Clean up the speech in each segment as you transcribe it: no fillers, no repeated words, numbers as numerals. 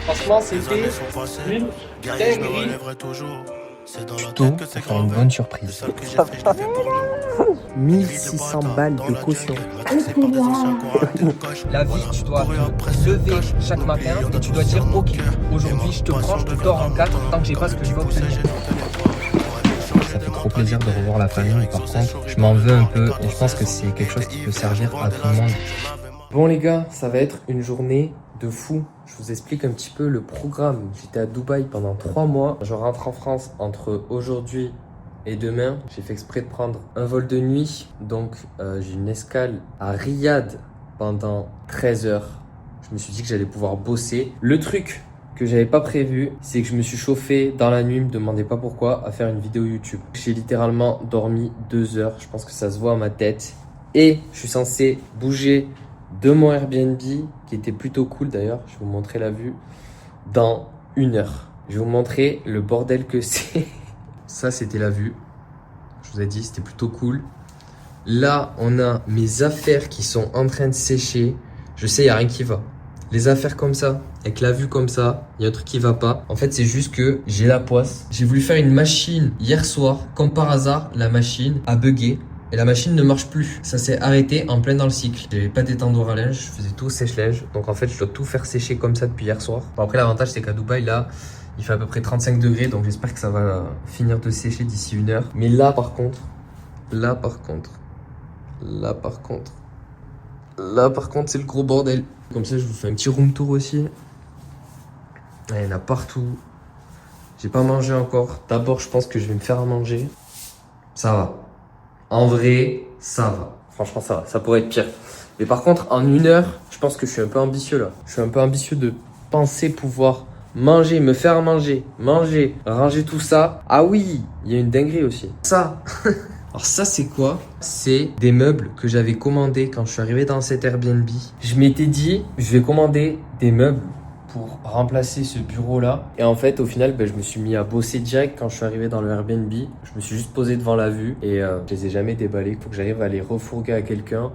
Franchement, c'était une dinguerie. Tuto pour faire une bonne surprise. 1600 balles de caution. La vie, tu dois te lever chaque matin et tu dois dire ok, aujourd'hui je te prends, je te dors en 4 tant que j'ai pas ce que je veux obtenir. Ça fait trop plaisir de revoir la famille. Par contre, je m'en veux un peu et je pense que c'est quelque chose qui peut servir à tout le monde. Bon les gars, ça va être une journée de fou. Je vous explique un petit peu le programme. J'étais à Dubaï pendant 3 mois. Je rentre en France entre aujourd'hui et demain. J'ai fait exprès de prendre un vol de nuit. Donc j'ai une escale à Riyad pendant 13 heures. Je me suis dit que j'allais pouvoir bosser. Le truc que j'avais pas prévu, c'est que je me suis chauffé dans la nuit, me demandez pas pourquoi, à faire une vidéo YouTube. J'ai littéralement dormi 2 heures. Je pense que ça se voit à ma tête. Et je suis censé bouger de mon Airbnb, qui était plutôt cool d'ailleurs, je vais vous montrer la vue, dans 1 heure. Je vais vous montrer le bordel que c'est. Ça, c'était la vue. Je vous ai dit, c'était plutôt cool. Là, on a mes affaires qui sont en train de sécher. Je sais, il n'y a rien qui va. Les affaires comme ça, avec la vue comme ça, il y a un truc qui va pas. En fait, c'est juste que j'ai la poisse. J'ai voulu faire une machine hier soir. Comme par hasard, la machine a bugué. Et la machine ne marche plus. Ça s'est arrêté en plein dans le cycle. J'avais pas d'étendoir à linge, je faisais tout sèche-linge. Donc en fait, je dois tout faire sécher comme ça depuis hier soir. Bon, après, l'avantage, c'est qu'à Dubaï, là, il fait à peu près 35 degrés. Donc j'espère que ça va finir de sécher d'ici 1 heure. Mais là, par contre, c'est le gros bordel. Comme ça, je vous fais un petit room tour aussi. Il y en a partout. J'ai pas mangé encore. D'abord, je pense que je vais me faire à manger. Ça va. En vrai, ça va. Franchement, ça va. Ça pourrait être pire. Mais par contre, en 1 heure, je pense que je suis un peu ambitieux là. Je suis un peu ambitieux de penser pouvoir manger, me faire manger, ranger tout ça. Ah oui, il y a une dinguerie aussi. Ça. Alors ça, c'est quoi? C'est des meubles que j'avais commandés quand je suis arrivé dans cet Airbnb. Je m'étais dit, je vais commander des meubles pour remplacer ce bureau-là. Et en fait, au final, je me suis mis à bosser direct quand je suis arrivé dans le Airbnb. Je me suis juste posé devant la vue et je les ai jamais déballés. Il faut que j'arrive à les refourguer à quelqu'un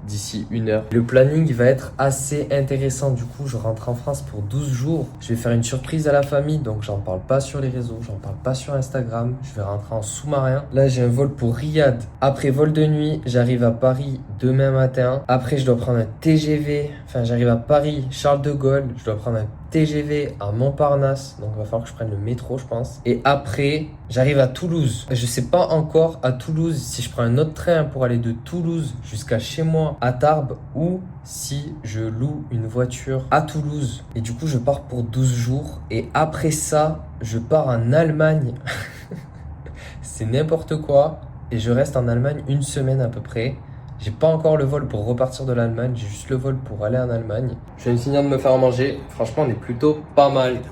d'ici 1 heure. Le planning va être assez intéressant. Du coup, je rentre en France pour 12 jours. Je vais faire une surprise à la famille, donc j'en parle pas sur les réseaux, j'en parle pas sur Instagram. Je vais rentrer en sous-marin. Là, j'ai un vol pour Riyad. Après vol de nuit, j'arrive à Paris demain matin. Après, je dois prendre un TGV. Enfin, j'arrive à Paris, Charles de Gaulle. Je dois prendre un TGV à Montparnasse. Donc, il va falloir que je prenne le métro, je pense. Et après, j'arrive à Toulouse. Je sais pas encore à Toulouse si je prends un autre train pour aller de Toulouse jusqu'à chez moi à Tarbes ou si je loue une voiture à Toulouse. Et du coup, je pars pour 12 jours. Et après ça, je pars en Allemagne. C'est n'importe quoi. Et je reste en Allemagne 1 semaine à peu près. J'ai pas encore le vol pour repartir de l'Allemagne, j'ai juste le vol pour aller en Allemagne. Je viens de finir de me faire manger. Franchement, on est plutôt pas mal.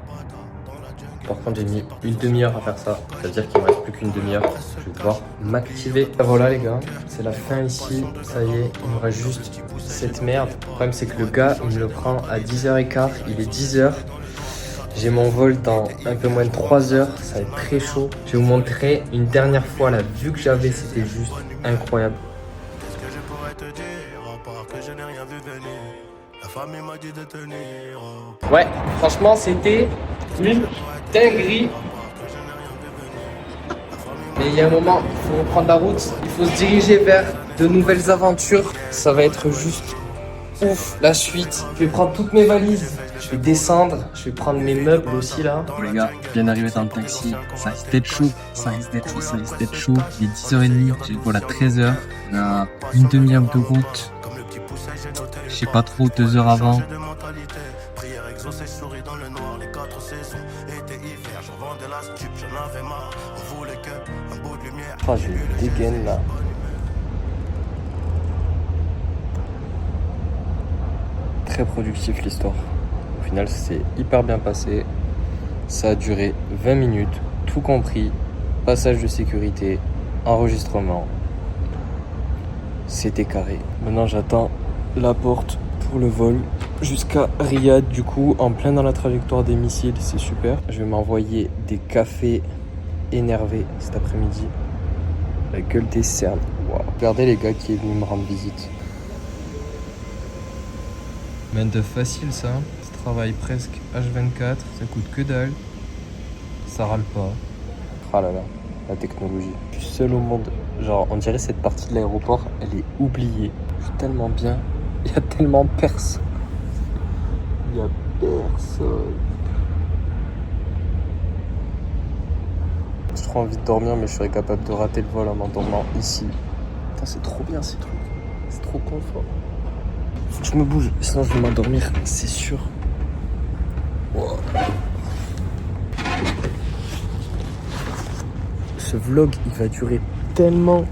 Par contre, j'ai mis 1/2 heure à faire ça. Ça veut dire qu'il me reste plus qu'1 demi-heure. Je vais devoir m'activer. Voilà les gars, c'est la fin ici. Ça y est, il me reste juste cette merde. Le problème, c'est que le gars, il me le prend à 10h15. Il est 10h. J'ai mon vol dans un peu moins de 3 heures. Ça va être très chaud. Je vais vous montrer une dernière fois la vue que j'avais. C'était juste incroyable. Ouais, franchement, c'était une dinguerie. Mais il y a un moment, il faut reprendre la route. Il faut se diriger vers de nouvelles aventures. Ça va être juste ouf, la suite. Je vais prendre toutes mes valises. Je vais descendre. Je vais prendre mes meubles aussi là. Bon les gars, je viens d'arriver dans le taxi. Ça risque d'être chaud. Il est 10h30. J'ai le vol à 13h. On a 1/2 heure de route. Je sais pas trop, 2 heures avant. Oh, j'ai une dégaine là. Très productif l'histoire. Au final, c'est hyper bien passé. Ça a duré 20 minutes, tout compris. Passage de sécurité, enregistrement. C'était carré. Maintenant, j'attends la porte pour le vol jusqu'à Riyad, du coup, en plein dans la trajectoire des missiles. C'est super. Je vais m'envoyer des cafés énervés cet après-midi. La gueule des cernes. Wow. Regardez les gars qui est venu me rendre visite. Main de facile ça, ça travaille presque. H24, ça coûte que dalle. Ça râle pas. Ah là là, la technologie. Je suis seul au monde. Genre, on dirait cette partie de l'aéroport, elle est oubliée. Je suis tellement bien. Il y a tellement personne. Il y a personne. J'ai trop envie de dormir, mais je serais capable de rater le vol en m'endormant ici. Putain, c'est trop bien ces trucs. C'est trop confort. Faut que je me bouge, sinon je vais m'endormir, c'est sûr. Wow. Ce vlog, il va durer tellement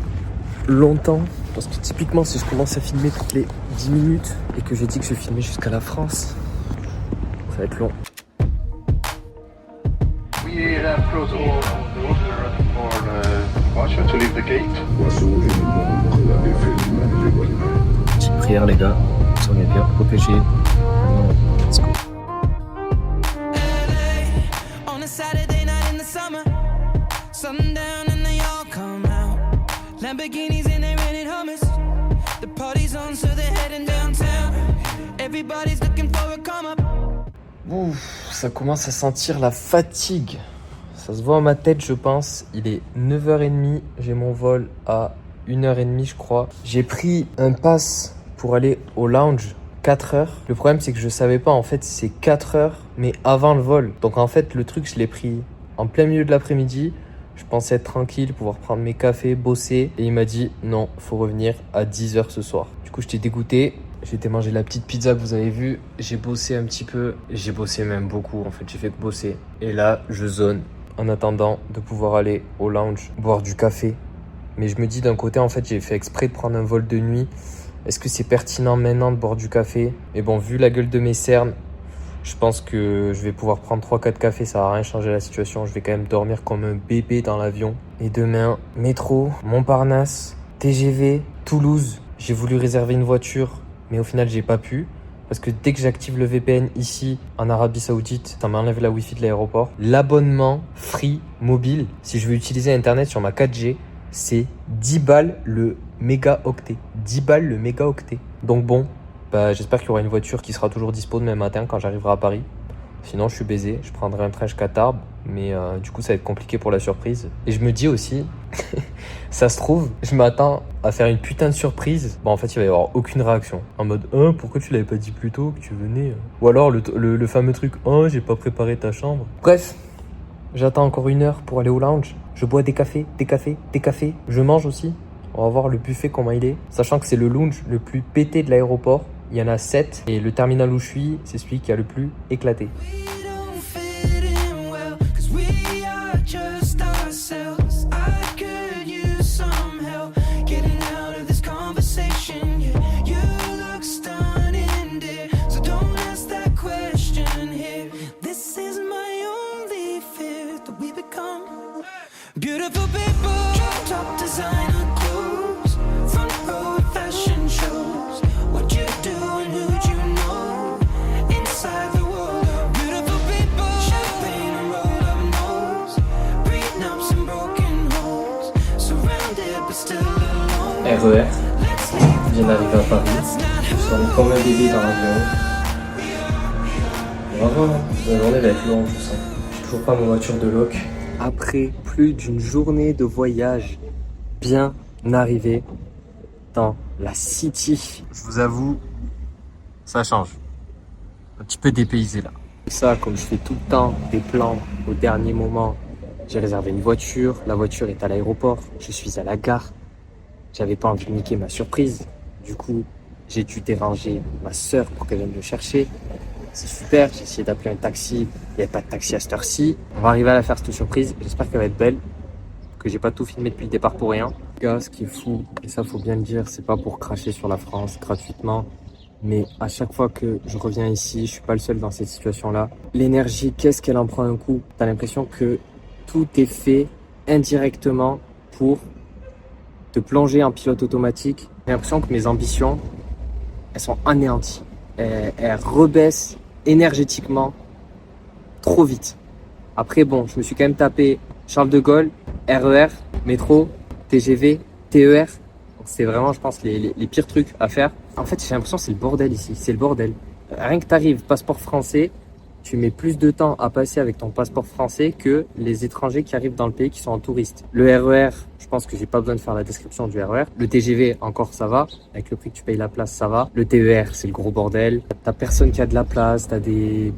longtemps. Parce que typiquement, si je commence à filmer toutes les 10 minutes et que j'ai dit que je filmais jusqu'à la France, ça va être long. We have protocol on the order for Russia to leave the gate. Petite prière, les gars. On est bien protégés. Maintenant, let's go. On a Saturday night in the summer, sundown and they all come out. Lamborghinis and they rented hummus. The party's on, so they're heading downtown. Everybody's looking for a come up. Ouf, ça commence à sentir la fatigue. Ça se voit à ma tête, je pense. Il est 9h30. J'ai mon vol à 1h30, je crois. J'ai pris un pass pour aller au lounge 4 heures. Le problème, c'est que je savais pas. En fait, c'est 4 heures, mais avant le vol. Donc, en fait, le truc, je l'ai pris en plein milieu de l'après-midi. Je pensais être tranquille, pouvoir prendre mes cafés, bosser. Et il m'a dit, non, faut revenir à 10h ce soir. Du coup, j'étais dégoûté. J'ai été manger la petite pizza que vous avez vue. J'ai bossé un petit peu. J'ai bossé même beaucoup, en fait. J'ai fait que bosser. Et là, je zone en attendant de pouvoir aller au lounge, boire du café. Mais je me dis d'un côté, en fait, j'ai fait exprès de prendre un vol de nuit. Est-ce que c'est pertinent maintenant de boire du café? Mais bon, vu la gueule de mes cernes, je pense que je vais pouvoir prendre 3-4 cafés. Ça va rien changer la situation. Je vais quand même dormir comme un bébé dans l'avion. Et demain, métro, Montparnasse, TGV, Toulouse. J'ai voulu réserver une voiture, mais au final, j'ai pas pu. Parce que dès que j'active le VPN ici, en Arabie Saoudite, ça m'enlève la Wi-Fi de l'aéroport. L'abonnement free mobile, si je veux utiliser Internet sur ma 4G, c'est 10 balles le mégaoctet. 10 balles le mégaoctet. Donc bon, bah, j'espère qu'il y aura une voiture qui sera toujours dispo demain matin quand j'arriverai à Paris. Sinon, je suis baisé. Je prendrai un train jusqu'à Tarbes. Mais du coup, ça va être compliqué pour la surprise. Et je me dis aussi, ça se trouve, je m'attends à faire une putain de surprise. Bon, en fait, il va y avoir aucune réaction. En mode, pourquoi tu l'avais pas dit plus tôt que tu venais? Ou alors le fameux truc, j'ai pas préparé ta chambre. Bref, j'attends encore 1 heure pour aller au lounge. Je bois des cafés. Je mange aussi. On va voir le buffet comment il est. Sachant que c'est le lounge le plus pété de l'aéroport. Il y en a 7. Et le terminal où je suis, c'est celui qui a le plus éclaté. We don't fit in well, 'cause we are just ourselves. I could use some help getting out of this conversation. Yeah, you look stunning, dear, so don't ask that question here. This is my only fear, that we become beautiful people. Top designer clothes, front row fashion shows. What you do and who'd you know? Inside the world of beautiful people. Champagne and rolled up nose, prenups and broken homes. Surrounded but still alone. RER, vient d'arriver à Paris. Je suis comme un bébé dans l'avion. Bravo, la journée va être longue, je sens. J'ai toujours pas ma voiture de loc. Après plus d'une journée de voyage, bien arrivé dans la city. Je vous avoue, ça change. Un petit peu dépaysé là. Ça, comme je fais tout le temps des plans au dernier moment, j'ai réservé une voiture. La voiture est à l'aéroport. Je suis à la gare. J'avais pas envie de niquer ma surprise. Du coup, j'ai dû déranger ma sœur pour qu'elle vienne me chercher. C'est super, j'ai essayé d'appeler un taxi, il n'y avait pas de taxi à cette heure-ci. On va arriver à la faire cette surprise, j'espère qu'elle va être belle, que j'ai pas tout filmé depuis le départ pour rien. Les gars, ce qui est fou, et ça faut bien le dire, c'est pas pour cracher sur la France gratuitement, mais à chaque fois que je reviens ici, je suis pas le seul dans cette situation-là. L'énergie, qu'est-ce qu'elle en prend un coup? T'as l'impression que tout est fait indirectement pour te plonger en pilote automatique. J'ai l'impression que mes ambitions, elles sont anéanties. Elles rebaissent énergétiquement trop vite. Après, bon, je me suis quand même tapé Charles de Gaulle, RER, métro, TGV, TER. C'est vraiment, je pense, les pires trucs à faire. En fait, j'ai l'impression que c'est le bordel ici. C'est le bordel. Rien que t'arrives, passeport français, tu mets plus de temps à passer avec ton passeport français que les étrangers qui arrivent dans le pays qui sont en touriste. Le RER, je pense que j'ai pas besoin de faire la description du RER. Le TGV, encore ça va. Avec le prix que tu payes la place, ça va. Le TER, c'est le gros bordel. T'as personne qui a de la place. T'as des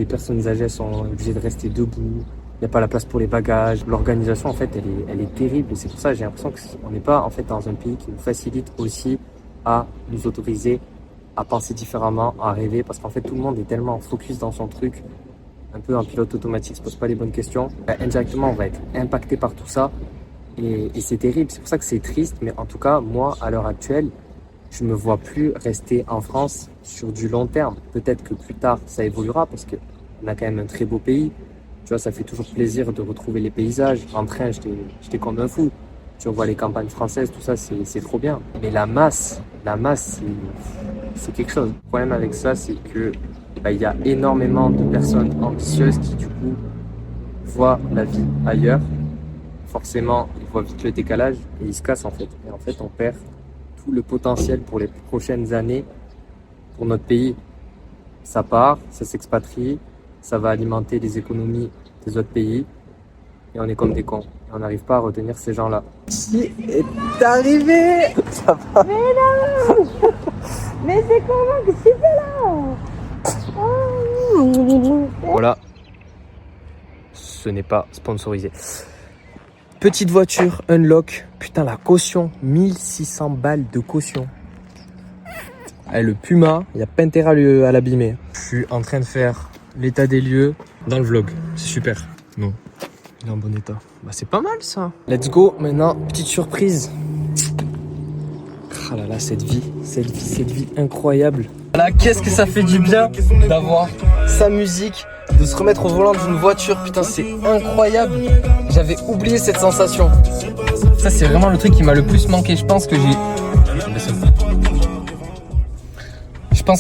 personnes âgées qui sont obligées de rester debout. Il n'y a pas la place pour les bagages. L'organisation, en fait, elle est terrible. Et c'est pour ça que j'ai l'impression qu'on n'est pas en fait dans un pays qui nous facilite aussi à nous autoriser à penser différemment, à rêver. Parce qu'en fait, tout le monde est tellement focus dans son truc, un peu en pilote automatique, se pose pas les bonnes questions. Indirectement, on va être impacté par tout ça. Et c'est terrible. C'est pour ça que c'est triste. Mais en tout cas, moi, à l'heure actuelle, je me vois plus rester en France sur du long terme. Peut-être que plus tard, ça évoluera parce qu'on a quand même un très beau pays. Tu vois, ça fait toujours plaisir de retrouver les paysages. En train, j'étais comme un fou. Tu vois les campagnes françaises, tout ça, c'est trop bien. Mais la masse, c'est quelque chose. Le problème avec ça, c'est que il y a énormément de personnes ambitieuses qui, du coup, voient la vie ailleurs. Forcément, ils voient vite le décalage et ils se cassent, en fait. Et en fait, on perd tout le potentiel pour les prochaines années pour notre pays. Ça part, ça s'expatrie, ça va alimenter les économies des autres pays et on est comme des cons. Et on n'arrive pas à retenir ces gens-là. Qui est arrivé? Ça va? Mais non. Mais c'est comment que tu fais là? Oh. Voilà. Ce n'est pas sponsorisé. Petite voiture, unlock. Putain, la caution. 1600 balles de caution. Et le Puma, il n'y a pas intérêt à l'abîmer. Je suis en train de faire l'état des lieux dans le vlog. C'est super. Non, il est en bon état. Bah, c'est pas mal ça. Let's go. Maintenant, petite surprise. Ah là là, cette vie incroyable. Voilà, qu'est-ce que ça fait du bien d'avoir sa musique, de se remettre au volant d'une voiture. Putain, c'est incroyable. J'avais oublié cette sensation. Ça, c'est vraiment le truc qui m'a le plus manqué. Je pense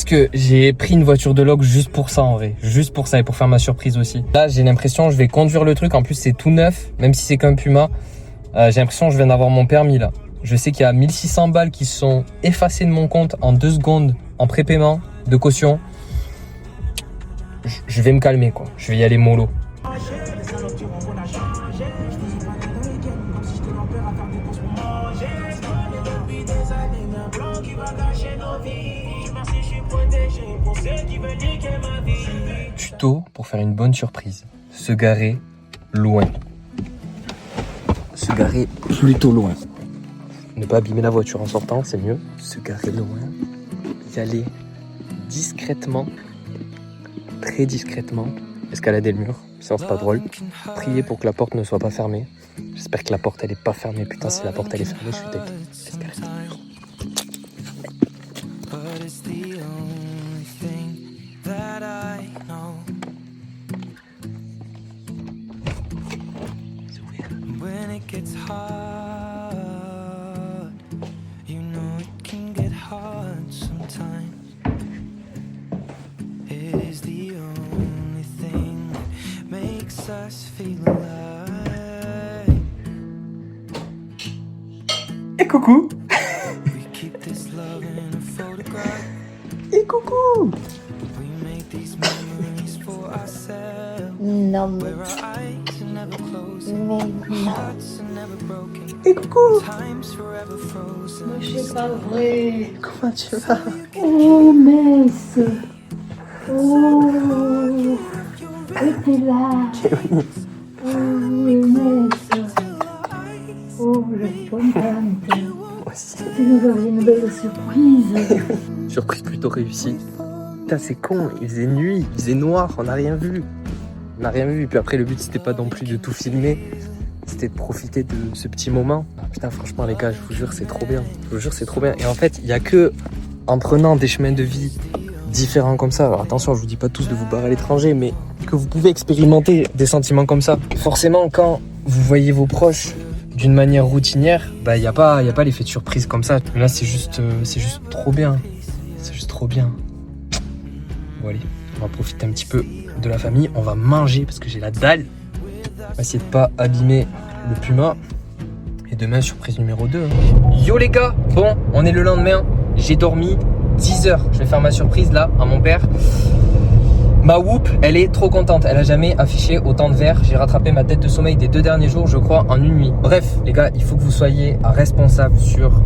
que j'ai pris une voiture de log juste pour ça en vrai. Juste pour ça et pour faire ma surprise aussi. Là, j'ai l'impression je vais conduire le truc. En plus, c'est tout neuf, même si c'est qu'un Puma. J'ai l'impression que je viens d'avoir mon permis là. Je sais qu'il y a 1600 balles qui sont effacées de mon compte en 2 secondes en prépaiement de caution. Je vais me calmer quoi. Je vais y aller mollo. Tuto pour faire une bonne surprise. Se garer loin. Se garer plutôt loin. Ne pas abîmer la voiture en sortant, c'est mieux. Se garer loin. Y aller discrètement. Très discrètement. Escalader le mur. Sinon c'est pas drôle. Prier pour que la porte ne soit pas fermée. J'espère que la porte elle est pas fermée. Putain, si la porte elle est fermée, je suis dead. Escalader le mur. Gets hard, you know it can get hard sometimes. It is the only thing that makes us feel alive. Et coucou. We keep this love in a photograph. Et coucou. We make these memories for ourselves. Non, Where our eyes are never closing, mais non. hearts are never broken. Et coucou. Time's forever frozen. C'est pas vrai. Comment tu vas? Oh, mince. Oh, que t'es là. Oh, mince. Oh, je suis contente. Moi aussi. Tu nous as fait une belle surprise. Surprise plutôt réussie. Putain, c'est con, il faisait nuit, il faisait noir, on n'a rien vu. On n'a rien vu. Et puis après, le but, c'était pas non plus de tout filmer. C'était de profiter de ce petit moment. Ah, putain, franchement, les gars, je vous jure, c'est trop bien. Je vous jure, c'est trop bien. Et en fait, il n'y a que en prenant des chemins de vie différents comme ça. Alors attention, je vous dis pas tous de vous barrer à l'étranger, mais que vous pouvez expérimenter des sentiments comme ça. Forcément, quand vous voyez vos proches d'une manière routinière, bah, il n'y a pas l'effet de surprise comme ça. Là, c'est juste trop bien. C'est juste trop bien. Bon, allez, on va profiter un petit peu de la famille. On va manger parce que j'ai la dalle. On va essayer de pas abîmer le Puma. Et demain, surprise numéro 2. Yo les gars, bon, on est le lendemain. J'ai dormi 10 heures. Je vais faire ma surprise là à mon père. Ma Whoop, elle est trop contente. Elle a jamais affiché autant de verre. J'ai rattrapé ma tête de sommeil des 2 derniers jours, je crois, en une nuit. Bref, les gars, il faut que vous soyez responsables sur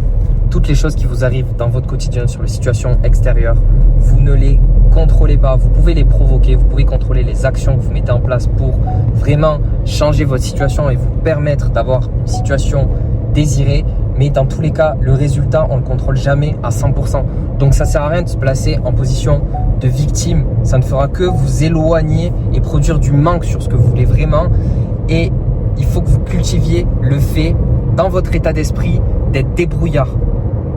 toutes les choses qui vous arrivent dans votre quotidien, sur les situations extérieures. Vous ne les contrôlez pas. Vous pouvez les provoquer. Vous pouvez contrôler les actions que vous mettez en place pour vraiment changer votre situation et vous permettre d'avoir une situation désirée. Mais dans tous les cas, le résultat, on ne le contrôle jamais à 100%. Donc ça sert à rien de se placer en position de victime. Ça ne fera que vous éloigner et produire du manque sur ce que vous voulez vraiment. Et il faut que vous cultiviez le fait, dans votre état d'esprit, d'être débrouillard.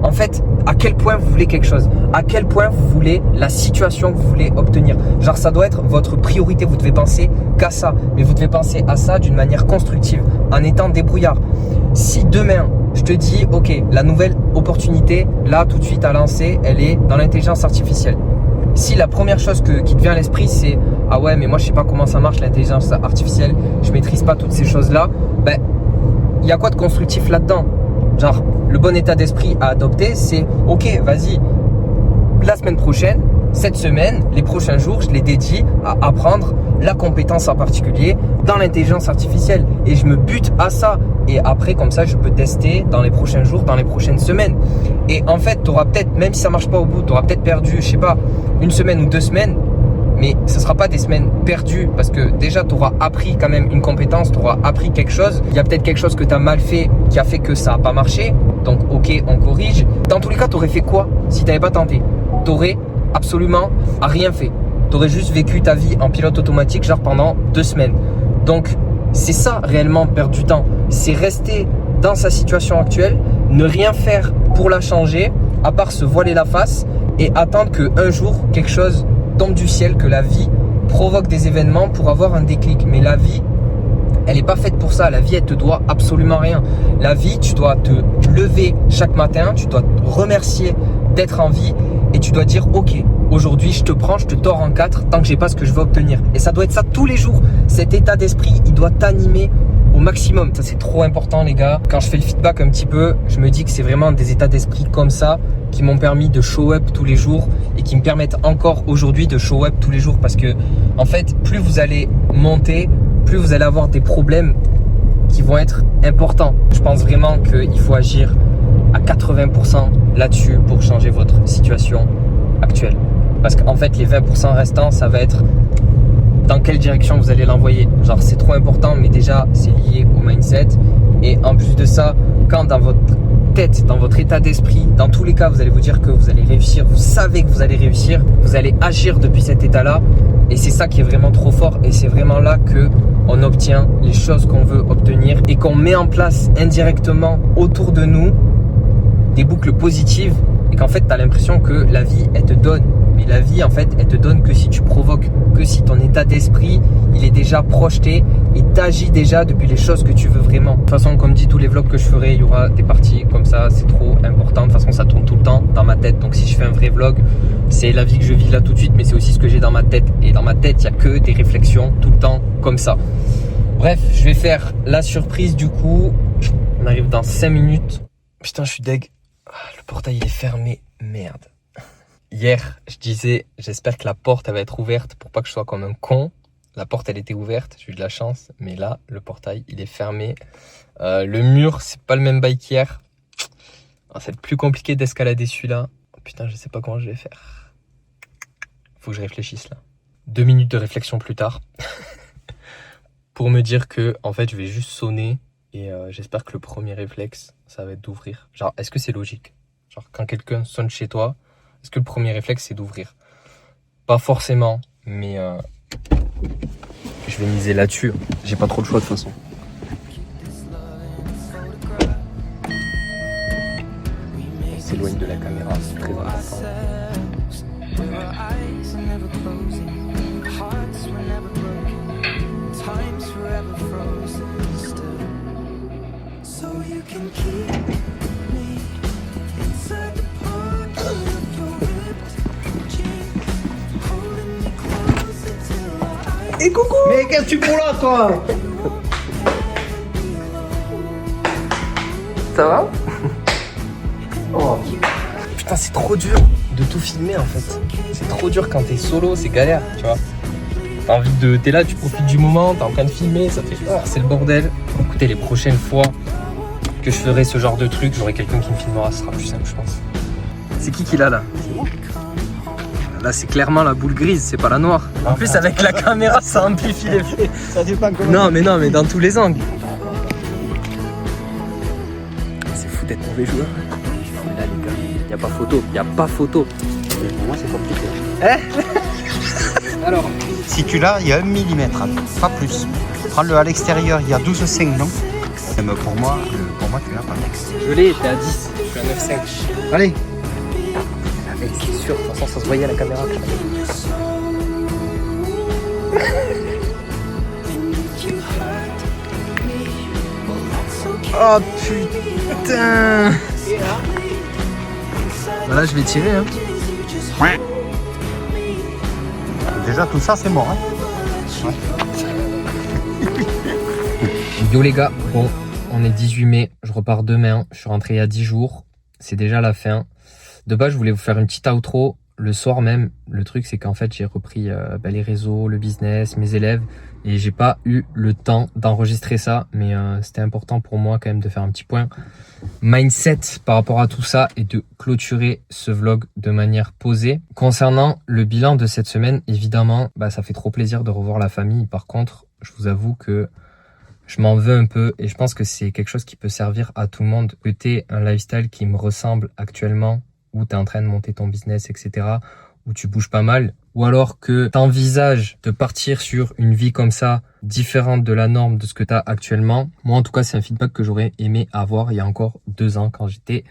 En fait, à quel point vous voulez quelque chose, à quel point vous voulez la situation que vous voulez obtenir. Genre, ça doit être votre priorité. Vous devez penser qu'à ça. Mais vous devez penser à ça d'une manière constructive, en étant débrouillard. Si demain, je te dis, ok, la nouvelle opportunité, là, tout de suite à lancer, elle est dans l'intelligence artificielle. Si la première chose qui te vient à l'esprit, c'est « Ah ouais, mais moi, je sais pas comment ça marche l'intelligence artificielle, je maîtrise pas toutes ces choses-là », ben, il y a quoi de constructif là-dedans? Genre, le bon état d'esprit à adopter, c'est « Ok, vas-y, la semaine prochaine, cette semaine, les prochains jours, je les dédie à apprendre la compétence en particulier dans l'intelligence artificielle. Et je me bute à ça. Et après, comme ça, je peux tester dans les prochains jours, dans les prochaines semaines. Et en fait, tu auras peut-être, même si ça marche pas au bout, tu auras peut-être perdu, je sais pas, 1 semaine ou 2 semaines. Mais ce ne sera pas des semaines perdues parce que déjà, tu auras appris quand même une compétence, tu auras appris quelque chose. Il y a peut-être quelque chose que tu as mal fait qui a fait que ça n'a pas marché. Donc, ok, on corrige. Dans tous les cas, tu aurais fait quoi si tu n'avais pas tenté? Tu aurais absolument rien fait. Tu aurais juste vécu ta vie en pilote automatique, genre pendant 2 semaines. Donc, c'est ça réellement perdre du temps. C'est rester dans sa situation actuelle, ne rien faire pour la changer, à part se voiler la face et attendre qu'un jour, quelque chose tombe du ciel, que la vie provoque des événements pour avoir un déclic. Mais la vie, elle n'est pas faite pour ça. La vie, elle te doit absolument rien. La vie, tu dois te lever chaque matin, tu dois te remercier d'être en vie et tu dois dire ok, aujourd'hui je te prends, je te tords en 4 tant que j'ai pas ce que je veux obtenir. Et ça doit être ça tous les jours. Cet état d'esprit, il doit t'animer au maximum. Ça, c'est trop important, les gars. Quand je fais le feedback un petit peu, je me dis que c'est vraiment des états d'esprit comme ça qui m'ont permis de show up tous les jours et qui me permettent encore aujourd'hui de show up tous les jours. Parce que, en fait, plus vous allez monter, plus vous allez avoir des problèmes qui vont être importants. Je pense vraiment qu'il faut agir à 80% là-dessus pour changer votre situation actuelle. Parce qu'en fait, les 20% restants, ça va être dans quelle direction vous allez l'envoyer. Genre, c'est trop important, mais déjà, c'est lié au mindset. Et en plus de ça, quand dans votre tête, dans votre état d'esprit, dans tous les cas, vous allez vous dire que vous allez réussir, vous savez que vous allez réussir, vous allez agir depuis cet état-là. Et c'est ça qui est vraiment trop fort. Et c'est vraiment là que on obtient les choses qu'on veut obtenir et qu'on met en place indirectement autour de nous des boucles positives. Et qu'en fait, tu as l'impression que la vie, elle te donne. Mais la vie, en fait, elle te donne que si tu provoques, que si ton état d'esprit, il est déjà projeté et t'agis déjà depuis les choses que tu veux vraiment. De toute façon, comme dit tous les vlogs que je ferai, il y aura des parties comme ça, c'est trop important. De toute façon, ça tourne tout le temps dans ma tête. Donc si je fais un vrai vlog, c'est la vie que je vis là tout de suite, mais c'est aussi ce que j'ai dans ma tête. Et dans ma tête, il n'y a que des réflexions tout le temps comme ça. Bref, je vais faire la surprise du coup. On arrive dans 5 minutes. Putain, je suis deg. Le portail il est fermé, merde. Hier, je disais, j'espère que la porte elle va être ouverte pour pas que je sois comme un con. La porte elle était ouverte, j'ai eu de la chance, mais là, le portail il est fermé. Le mur, c'est pas le même bail qu'hier. Ça va être plus compliqué d'escalader celui-là. Oh, putain, je sais pas comment je vais faire. Faut que je réfléchisse là. 2 minutes de réflexion plus tard. Pour me dire que, en fait, je vais juste sonner. Et j'espère que le premier réflexe, ça va être d'ouvrir. Genre, est-ce que c'est logique? Genre, quand quelqu'un sonne chez toi, est-ce que le premier réflexe, c'est d'ouvrir? Pas forcément, mais je vais miser là-dessus. J'ai pas trop le choix de toute façon. On s'éloigne de la caméra, c'est très important. Et coucou! Mais qu'est-ce que tu fous là, toi? Ça va? Oh. Putain, c'est trop dur de tout filmer en fait. C'est trop dur quand t'es solo, c'est galère, tu vois. T'as envie de... T'es là, tu profites du moment, t'es en train de filmer, ça fait... Oh, c'est le bordel. Écoutez, les prochaines fois que je ferai ce genre de truc, j'aurai quelqu'un qui me filmera, ce sera plus simple, je pense. C'est qui l'a là? Là, c'est clairement la boule grise, c'est pas la noire. En plus, avec la caméra, ça amplifie l'effet. Ça dépend comment. Non, mais dans tous les angles. C'est fou d'être mauvais joueur. Là, les gars, y a pas photo, y a pas photo. Pour moi, c'est compliqué. Alors, Si tu l'as, il y a 1 mm, pas plus. Prends-le à l'extérieur, il y a 12,5, non? Même pour moi, tu l'as pas. je l'ai, t'es à 10, je suis à 9,5. Allez. Mec, c'est sûr, de toute façon, ça se voyait à la caméra. Oh putain! Bah là, je vais tirer, hein. Déjà, tout ça, c'est mort. Hein. Yo les gars, bon, on est 18 mai, je repars demain, je suis rentré il y a 10 jours, c'est déjà la fin. De base, je voulais vous faire une petite outro le soir même. Le truc, c'est qu'en fait, j'ai repris les réseaux, le business, mes élèves, et j'ai pas eu le temps d'enregistrer ça, mais c'était important pour moi quand même de faire un petit point mindset par rapport à tout ça et de clôturer ce vlog de manière posée. Concernant le bilan de cette semaine, évidemment, ça fait trop plaisir de revoir la famille. Par contre, je vous avoue que je m'en veux un peu et je pense que c'est quelque chose qui peut servir à tout le monde. Que t'aies un lifestyle qui me ressemble actuellement, où tu es en train de monter ton business, etc., où tu bouges pas mal, ou alors que tu envisages de partir sur une vie comme ça, différente de la norme de ce que tu as actuellement. Moi, en tout cas, c'est un feedback que j'aurais aimé avoir il y a encore 2 ans quand j'étais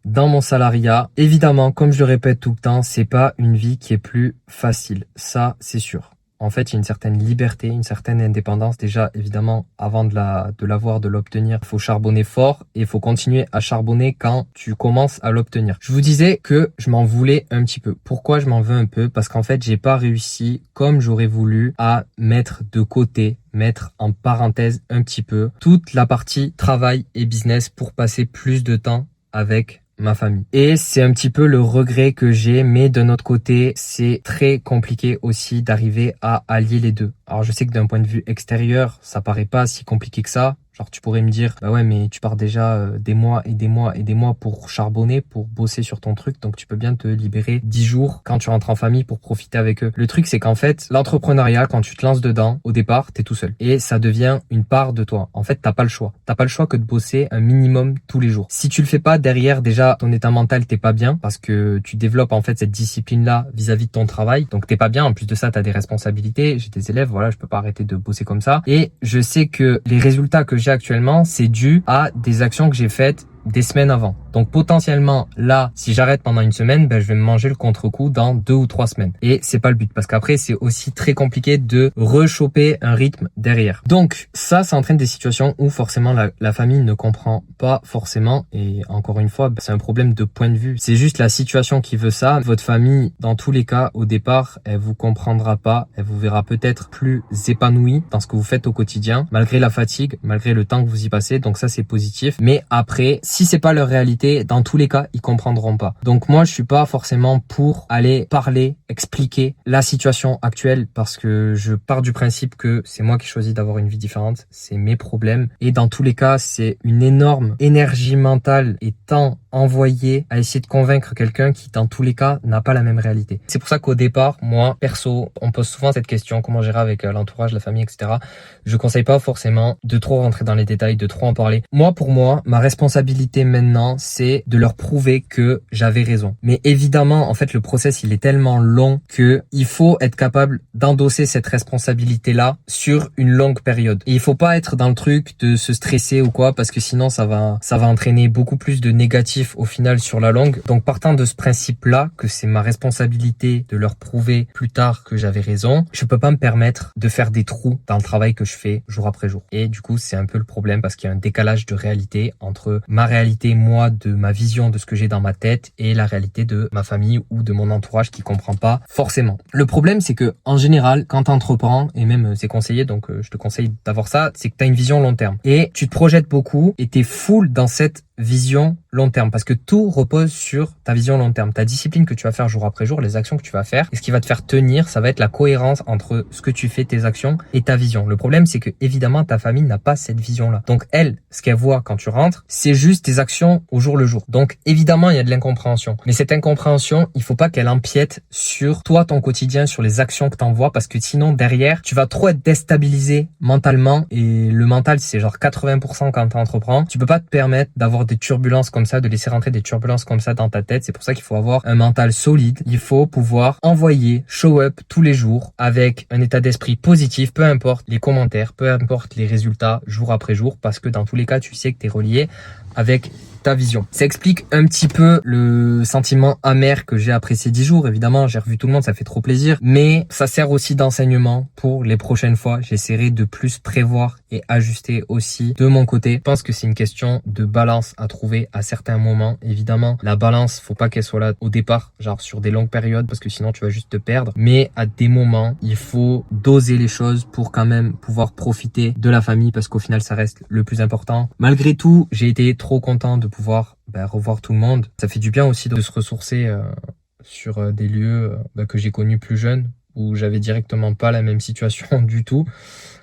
dans mon salariat. Évidemment, comme je le répète tout le temps, c'est pas une vie qui est plus facile. Ça, c'est sûr. En fait, il y a une certaine liberté, une certaine indépendance. Déjà, évidemment, avant de l'avoir, de l'obtenir, il faut charbonner fort et il faut continuer à charbonner quand tu commences à l'obtenir. Je vous disais que je m'en voulais un petit peu. Pourquoi je m'en veux un peu? Parce qu'en fait, j'ai pas réussi, comme j'aurais voulu, à mettre de côté, mettre en parenthèse un petit peu toute la partie travail et business pour passer plus de temps avec ma famille. Et c'est un petit peu le regret que j'ai, mais d'un autre côté, c'est très compliqué aussi d'arriver à allier les deux. Alors je sais que d'un point de vue extérieur, ça paraît pas si compliqué que ça. Genre tu pourrais me dire, bah ouais mais tu pars déjà des mois et des mois et des mois pour charbonner, pour bosser sur ton truc, donc tu peux bien te libérer 10 jours quand tu rentres en famille pour profiter avec eux. Le truc c'est qu'en fait, l'entrepreneuriat, quand tu te lances dedans, au départ, t'es tout seul. Et ça devient une part de toi. En fait, t'as pas le choix. T'as pas le choix que de bosser un minimum tous les jours. Si tu le fais pas, derrière, déjà, ton état mental, t'es pas bien parce que tu développes en fait cette discipline-là vis-à-vis de ton travail. Donc t'es pas bien. En plus de ça, t'as des responsabilités. J'ai des élèves, voilà, je peux pas arrêter de bosser comme ça. Et je sais que les résultats que j'ai actuellement, c'est dû à des actions que j'ai faites des semaines avant. Donc potentiellement là, si j'arrête pendant une semaine, je vais me manger le contre-coup dans 2 ou 3 semaines. Et c'est pas le but parce qu'après c'est aussi très compliqué de rechoper un rythme derrière. Donc ça entraîne des situations où forcément la famille ne comprend pas forcément. Et encore une fois, c'est un problème de point de vue. C'est juste la situation qui veut ça. Votre famille, dans tous les cas, au départ, elle vous comprendra pas. Elle vous verra peut-être plus épanoui dans ce que vous faites au quotidien, malgré la fatigue, malgré le temps que vous y passez. Donc ça c'est positif. Mais après, si c'est pas leur réalité, dans tous les cas, ils comprendront pas. Donc moi, je suis pas forcément pour aller parler, expliquer la situation actuelle parce que je pars du principe que c'est moi qui choisis d'avoir une vie différente, c'est mes problèmes. Et dans tous les cas, c'est une énorme énergie mentale et temps envoyé à essayer de convaincre quelqu'un qui, dans tous les cas, n'a pas la même réalité. C'est pour ça qu'au départ, moi, perso, on pose souvent cette question, comment gérer avec l'entourage, la famille, etc. Je conseille pas forcément de trop rentrer dans les détails, de trop en parler. Moi, pour moi, ma responsabilité maintenant, c'est de leur prouver que j'avais raison. Mais évidemment, en fait, le process, il est tellement long que il faut être capable d'endosser cette responsabilité-là sur une longue période. Et il faut pas être dans le truc de se stresser ou quoi, parce que sinon, ça va entraîner beaucoup plus de négatifs au final sur la longue. Donc, partant de ce principe-là, que c'est ma responsabilité de leur prouver plus tard que j'avais raison, je peux pas me permettre de faire des trous dans le travail que je fais jour après jour. Et du coup, c'est un peu le problème parce qu'il y a un décalage de réalité entre ma réalité, moi, de ma vision de ce que j'ai dans ma tête et la réalité de ma famille ou de mon entourage qui comprend pas forcément. Le problème, c'est que en général, quand tu entreprends, et même c'est conseillé, donc je te conseille d'avoir ça, c'est que tu as une vision long terme. Et tu te projettes beaucoup et tu es full dans cette vision long terme parce que tout repose sur ta vision long terme, ta discipline que tu vas faire jour après jour, les actions que tu vas faire. Et ce qui va te faire tenir, ça va être la cohérence entre ce que tu fais, tes actions et ta vision. Le problème, c'est que évidemment, ta famille n'a pas cette vision-là. Donc elle, ce qu'elle voit quand tu rentres, c'est juste tes actions au jour le jour. Donc évidemment, il y a de l'incompréhension. Mais cette incompréhension, il faut pas qu'elle empiète sur toi, ton quotidien, sur les actions que tu envoies parce que sinon, derrière, tu vas trop être déstabilisé mentalement. Et le mental, c'est genre 80% quand tu entreprends. Tu peux pas te permettre d'avoir des turbulences comme ça, de laisser rentrer des turbulences comme ça dans ta tête. C'est pour ça qu'il faut avoir un mental solide. Il faut pouvoir envoyer, show up tous les jours avec un état d'esprit positif, peu importe les commentaires, peu importe les résultats jour après jour, parce que dans tous les cas, tu sais que tu es relié avec ta vision. Ça explique un petit peu le sentiment amer que j'ai après ces 10 jours. Évidemment, j'ai revu tout le monde, ça fait trop plaisir. Mais ça sert aussi d'enseignement pour les prochaines fois. J'essaierai de plus prévoir et ajuster aussi de mon côté. Je pense que c'est une question de balance à trouver à certains moments. Évidemment, la balance, faut pas qu'elle soit là au départ, genre sur des longues périodes, parce que sinon tu vas juste te perdre. Mais à des moments, il faut doser les choses pour quand même pouvoir profiter de la famille, parce qu'au final, ça reste le plus important. Malgré tout, j'ai été trop content de pouvoir revoir tout le monde. Ça fait du bien aussi de se ressourcer sur des lieux que j'ai connus plus jeunes, où j'avais directement pas la même situation du tout,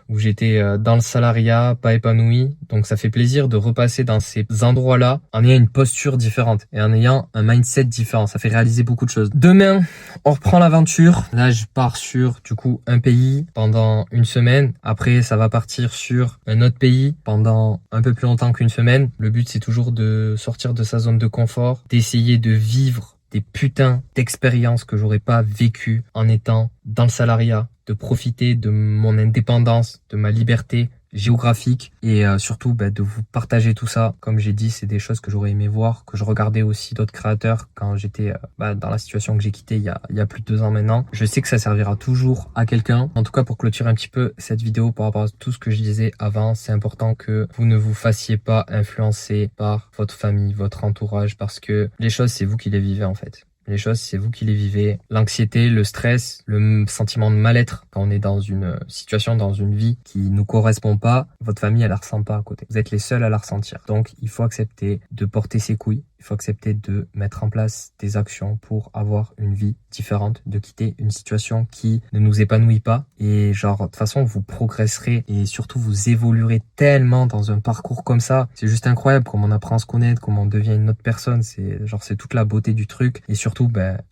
où j'étais dans le salariat, pas épanoui. Donc ça fait plaisir de repasser dans ces endroits-là en ayant une posture différente et en ayant un mindset différent. Ça fait réaliser beaucoup de choses. Demain, on reprend l'aventure. Là, je pars sur du coup un pays pendant une semaine. Après, ça va partir sur un autre pays pendant un peu plus longtemps qu'une semaine. Le but, c'est toujours de sortir de sa zone de confort, d'essayer de vivre des putains d'expériences que j'aurais pas vécues en étant dans le salariat, de profiter de mon indépendance, de ma liberté géographique et surtout de vous partager tout ça. Comme j'ai dit, c'est des choses que j'aurais aimé voir, que je regardais aussi d'autres créateurs quand j'étais dans la situation que j'ai quittée il y a plus de 2 ans maintenant. Je sais que ça servira toujours à quelqu'un. En tout cas, pour clôturer un petit peu cette vidéo par rapport à tout ce que je disais avant, c'est important que vous ne vous fassiez pas influencer par votre famille, votre entourage, parce que les choses, c'est vous qui les vivez en fait. Les choses, c'est vous qui les vivez. L'anxiété, le stress, le sentiment de mal-être quand on est dans une situation, dans une vie qui nous correspond pas, votre famille, elle la ressent pas à côté. Vous êtes les seuls à la ressentir. Donc, il faut accepter de porter ses couilles. Il faut accepter de mettre en place des actions pour avoir une vie différente, de quitter une situation qui ne nous épanouit pas. Et genre, de toute façon, vous progresserez et surtout vous évoluerez tellement dans un parcours comme ça. C'est juste incroyable comment on apprend à se connaître, comment on devient une autre personne. C'est toute la beauté du truc. Et surtout,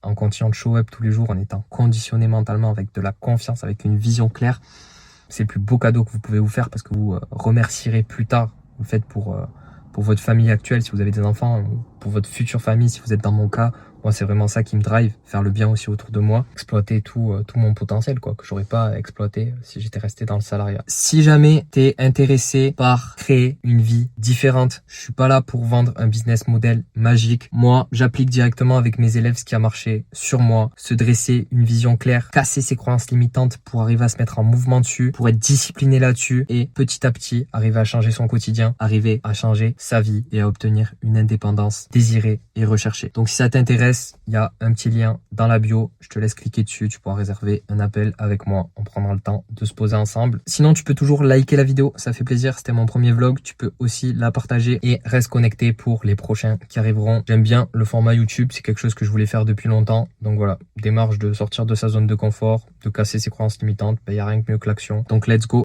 en continuant de show up tous les jours, en étant conditionné mentalement avec de la confiance, avec une vision claire. C'est le plus beau cadeau que vous pouvez vous faire parce que vous remercierez plus tard. Vous le faites pour votre famille actuelle, si vous avez des enfants, pour votre future famille, si vous êtes dans mon cas. Moi, c'est vraiment ça qui me drive, faire le bien aussi autour de moi, exploiter tout mon potentiel, quoi, que j'aurais pas exploité si j'étais resté dans le salariat. Si jamais t'es intéressé par créer une vie différente, je suis pas là pour vendre un business model magique. Moi, j'applique directement avec mes élèves ce qui a marché sur moi, se dresser une vision claire, casser ses croyances limitantes pour arriver à se mettre en mouvement dessus, pour être discipliné là-dessus et petit à petit arriver à changer son quotidien, arriver à changer sa vie et à obtenir une indépendance désirée et recherchée. Donc si ça t'intéresse, il y a un petit lien dans la bio, je te laisse cliquer dessus, tu pourras réserver un appel avec moi, on prendra le temps de se poser ensemble. Sinon, tu peux toujours liker la vidéo, ça fait plaisir, c'était mon premier vlog, tu peux aussi la partager et reste connecté pour les prochains qui arriveront. J'aime bien le format YouTube, c'est quelque chose que je voulais faire depuis longtemps, donc voilà, démarche de sortir de sa zone de confort, de casser ses croyances limitantes, il n'y a rien que mieux que l'action, donc let's go.